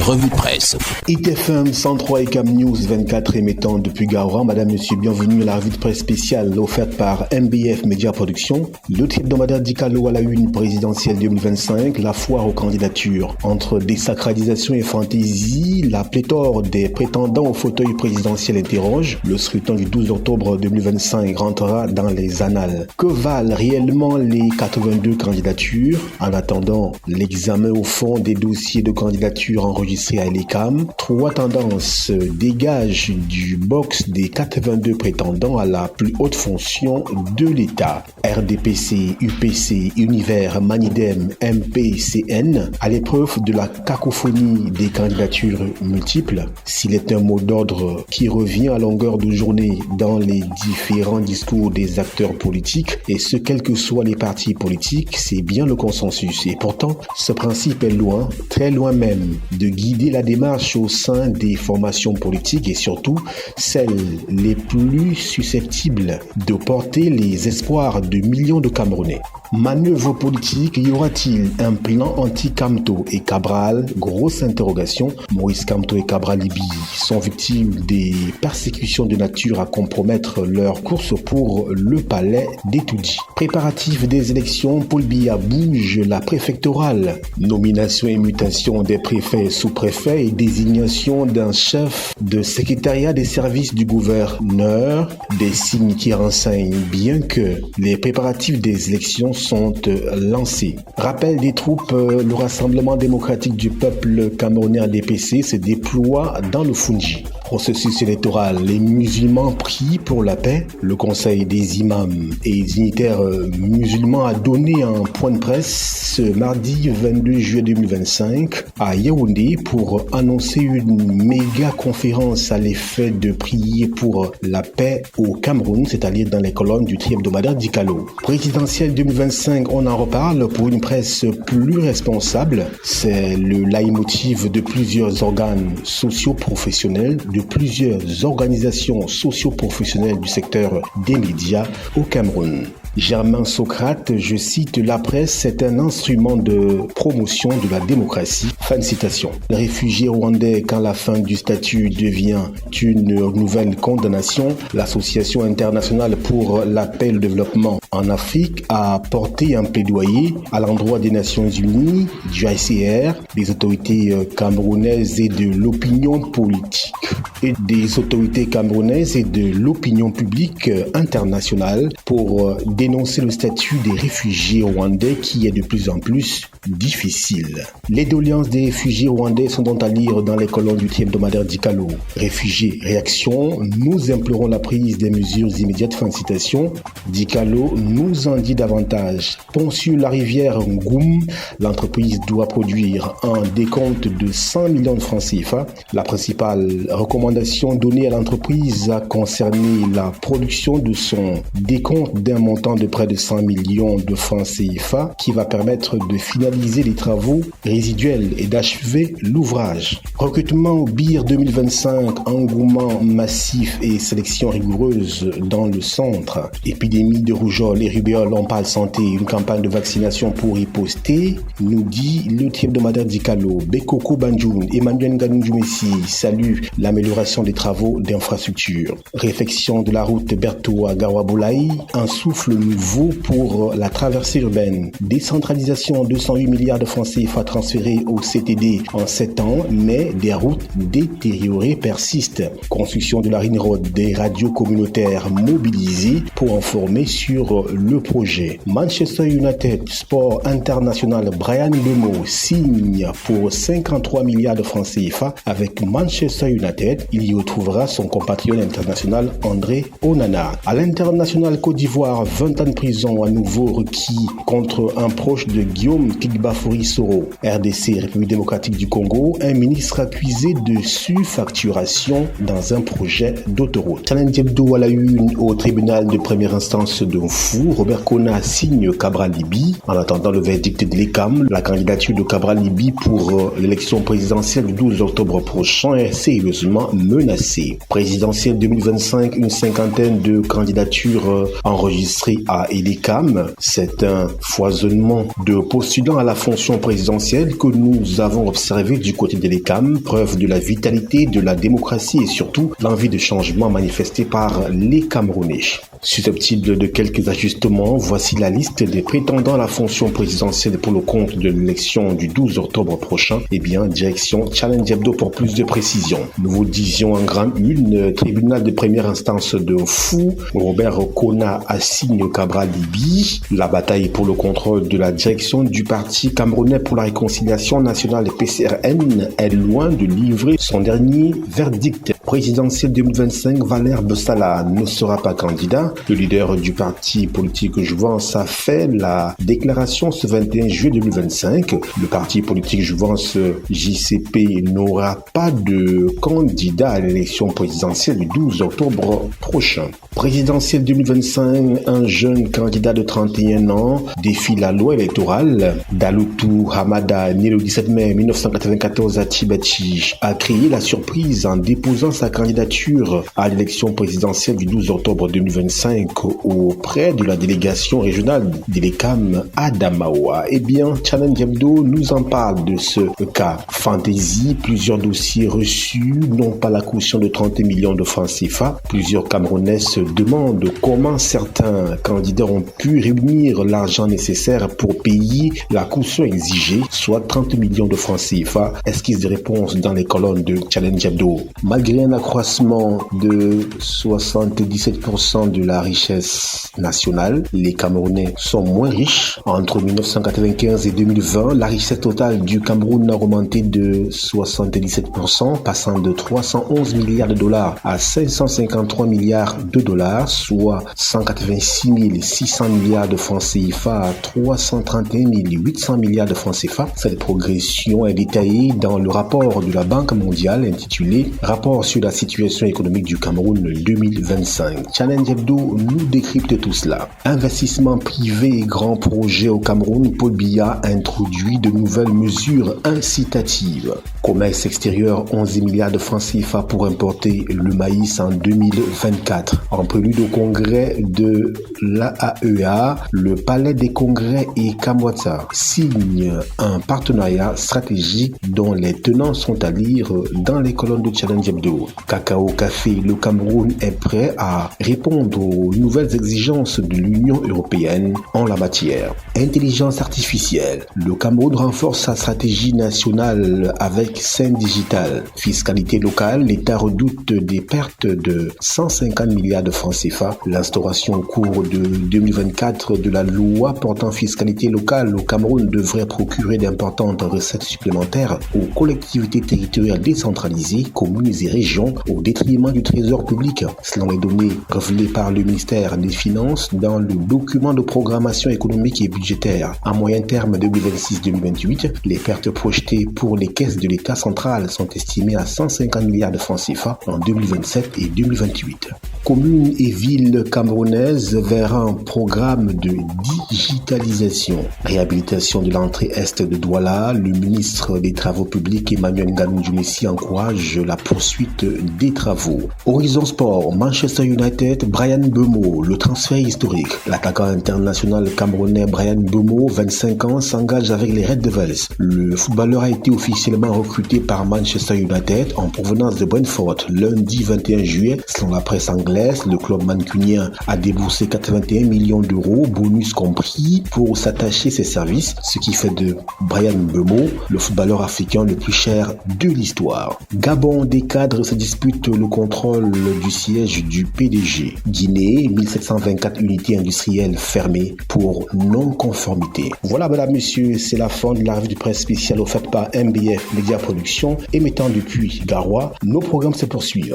revue de presse. ITFM 103 et Cam News 24 émettant depuis Gaoura. Madame, monsieur, bienvenue à la revue de presse spéciale offerte par MBF Média Production. Le hebdomadaire Dicalo à la une présidentielle 2025, la foire aux candidatures. Entre désacralisation et fantaisie, la pléthore des prétendants au fauteuil présidentiel interroge. Le scrutin du 12 octobre 2025 rentrera dans les annales. Que valent réellement les 82 candidatures? En attendant l'examen au fond des dossiers de candidature enregistrés à l'ECAM, trois tendances dégagent du box des 82 prétendants à la plus haute fonction de l'État. RDPC, UPC, Univers, Manidem, MPCN, à l'épreuve de la cacophonie des candidatures multiples. S'il est un mot d'ordre qui revient à longueur de journée dans les différents discours des acteurs politiques, et ce quels que soient les partis politiques, c'est bien le consensus. Et pourtant, ce principe est loin, très loin même, de guider la démarche au sein des formations politiques et surtout celles les plus susceptibles de porter les espoirs de millions de Camerounais. Manœuvre politique, y aura-t-il un plan anti-Kamto et Cabral? Grosse interrogation. Maurice Kamto et Cabral Libye sont victimes des persécutions de nature à compromettre leur course pour le palais d'Etoudi. Préparatifs des élections, Paul Biya bouge la préfectorale. Nomination et mutation des préfets, sous-préfets et désignation d'un chef de secrétariat des services du gouverneur. Des signes qui renseignent bien que les préparatifs des élections sont lancés. Rappel des troupes, le Rassemblement démocratique du peuple camerounais RDPC se déploie dans le Fundji. Processus électoral, les musulmans prient pour la paix. Le Conseil des imams et dignitaires musulmans a donné un point de presse ce mardi 22 juillet 2025 à Yaoundé pour annoncer une méga conférence à l'effet de prier pour la paix au Cameroun, c'est-à-dire dans les colonnes du hebdomadaire Dicalo. Présidentielle 2025, on en reparle pour une presse plus responsable. C'est le leitmotiv de plusieurs organes socio-professionnels, de plusieurs organisations socio-professionnelles du secteur des médias au Cameroun. Germain Socrate, je cite la presse, c'est un instrument de promotion de la démocratie. Fin de citation. Les réfugiés rwandais, quand la fin du statut devient une nouvelle condamnation, l'Association internationale pour la paix et le développement en Afrique a porté un plaidoyer à l'endroit des Nations Unies, du HCR, des autorités camerounaises et de l'opinion politique, et des autorités camerounaises et de l'opinion publique internationale pour dénoncer le statut des réfugiés rwandais qui est de plus en plus difficile. Les doléances des réfugiés rwandais sont donc à lire dans les colonnes du hebdomadaire Dicalo. Réfugiés, réaction, nous implorons la prise des mesures immédiates. Fin de citation. Dicalo nous en dit davantage. Pont sur la rivière Ngoum, l'entreprise doit produire un décompte de 100 millions de francs CFA. La principale recommandation donnée à l'entreprise a concerné la production de son décompte d'un montant de près de 100 millions de francs CFA qui va permettre de finaliser les travaux résiduels et d'achever l'ouvrage. Recrutement au BIR 2025, engouement massif et sélection rigoureuse dans le centre. Épidémie de rougeole et rubéole, on parle santé, une campagne de vaccination pour riposter, nous dit le hebdomadaire Dicalo. Bekoko Banjoun, Emmanuel Ngannou-Messi salue l'amélioration des travaux d'infrastructure. Réfection de la route Berthaud à Garoua-Boulaye, un souffle nouveau pour la traversée urbaine. Décentralisation, 208 milliards de francs CFA transférés au CTD en 7 ans, mais des routes détériorées persistent. Construction de la Ring Road, des radios communautaires mobilisées pour informer sur le projet. Manchester United Sport International, Brian Bemo signe pour 53 milliards de francs CFA avec Manchester United. Il y retrouvera son compatriote international André Onana. À l'international Côte d'Ivoire, 20 ans de prison à nouveau requis contre un proche de Guillaume Kigbafouri Soro. RDC, République démocratique du Congo, un ministre accusé de surfacturation dans un projet d'autoroute. Challenge Hebdo à la une au tribunal de première instance de Fou. Robert Kona signe Cabral Libye. En attendant le verdict de l'ECAM, la candidature de Cabral Libye pour l'élection présidentielle du 12 octobre prochain est sérieusement menacée. Présidentielle 2025, une cinquantaine de candidatures enregistrées PA et l'ECAM. C'est un foisonnement de postulants à la fonction présidentielle que nous avons observé du côté de l'ECAM, preuve de la vitalité de la démocratie et surtout l'envie de changement manifestée par les Camerounais. Susceptible de quelques ajustements, voici la liste des prétendants à la fonction présidentielle pour le compte de l'élection du 12 octobre prochain. Direction Challenge Hebdo pour plus de précisions. Nous vous disions en grande une, tribunal de première instance de Fou, Robert Kona assigne Cabral Libi. La bataille pour le contrôle de la direction du Parti camerounais pour la réconciliation nationale PCRN est loin de livrer son dernier verdict. Présidentiel 2025, Valère Bessala ne sera pas candidat. Le leader du parti politique Jouvence a fait la déclaration ce 21 juillet 2025. Le parti politique Jouvence JCP n'aura pas de candidat à l'élection présidentielle du 12 octobre prochain. Présidentielle 2025, un jeune candidat de 31 ans défie la loi électorale. Daloutou Hamada, né le 17 mai 1994 à Tibati, a créé la surprise en déposant sa candidature à l'élection présidentielle du 12 octobre 2025 auprès de la délégation régionale de l'ECAM à Damaoua. Challenge Hebdo nous en parle de ce cas fantaisie. Plusieurs dossiers reçus n'ont pas la caution de 30 millions de francs CFA. Plusieurs Camerounais se demandent comment certains candidats ont pu réunir l'argent nécessaire pour payer la caution exigée, soit 30 millions de francs CFA. Esquisse de réponse dans les colonnes de Challenge Hebdo. Malgré un accroissement de 77% de la richesse nationale, les Camerounais sont moins riches. Entre 1995 et 2020, la richesse totale du Cameroun a augmenté de 77%, passant de 311 milliards de dollars à 553 milliards de dollars, soit 186 600 milliards de francs CFA à 331 800 milliards de francs CFA. Cette progression est détaillée dans le rapport de la Banque mondiale intitulé « Rapport sur la situation économique du Cameroun 2025 ». Challenge Hebdo nous décrypte tout cela. Investissement privé et grands projets au Cameroun, Paul Biya introduit de nouvelles mesures incitatives. Commerce extérieur, 11 milliards de francs CFA pour importer le maïs en 2024. En prélude au congrès de l'AAEA, le Palais des Congrès et Kamwata signent un partenariat stratégique dont les tenants sont à lire dans les colonnes de Challenge Hebdo. Cacao Café, le Cameroun est prêt à répondre aux nouvelles exigences de l'Union européenne en la matière. Intelligence artificielle. Le Cameroun renforce sa stratégie nationale avec Scène Digital. Fiscalité locale, l'État redoute des pertes de 150 milliards de francs CFA. L'instauration au cours de 2024 de la loi portant fiscalité locale au Cameroun devrait procurer d'importantes recettes supplémentaires aux collectivités territoriales décentralisées, communes et régions, au détriment du trésor public. Selon les données révélées par le ministère des Finances dans le document de programmation économique et budgétaire à moyen terme 2026-2028, les pertes projetées pour les caisses de l'État central sont estimées à 150 milliards de francs CFA en 2027 et 2028. Communes et villes camerounaises vers un programme de digitalisation. Réhabilitation de l'entrée est de Douala, le ministre des Travaux publics Emmanuel Nganou-Djoumissi encourage la poursuite des travaux. Horizon Sport, Manchester United, Bryan Mbeumo, le transfert historique. L'attaquant international camerounais Bryan Mbeumo, 25 ans, s'engage avec les Red Devils. Le footballeur a été officiellement recruté par Manchester United en provenance de Brentford lundi 21 juillet. Selon la presse anglaise, le club mancunien a déboursé 81 millions d'euros, bonus compris, pour s'attacher ses services, ce qui fait de Bryan Mbeumo le footballeur africain le plus cher de l'histoire. Gabon, des cadres se disputent le contrôle du siège du PDG. Guinée, 1724 unités industrielles fermées pour non-conformité. Voilà, mesdames, messieurs, c'est la fin de la revue de presse spéciale offerte par MBF Média Production, émettant depuis Garoua. Nos programmes se poursuivent.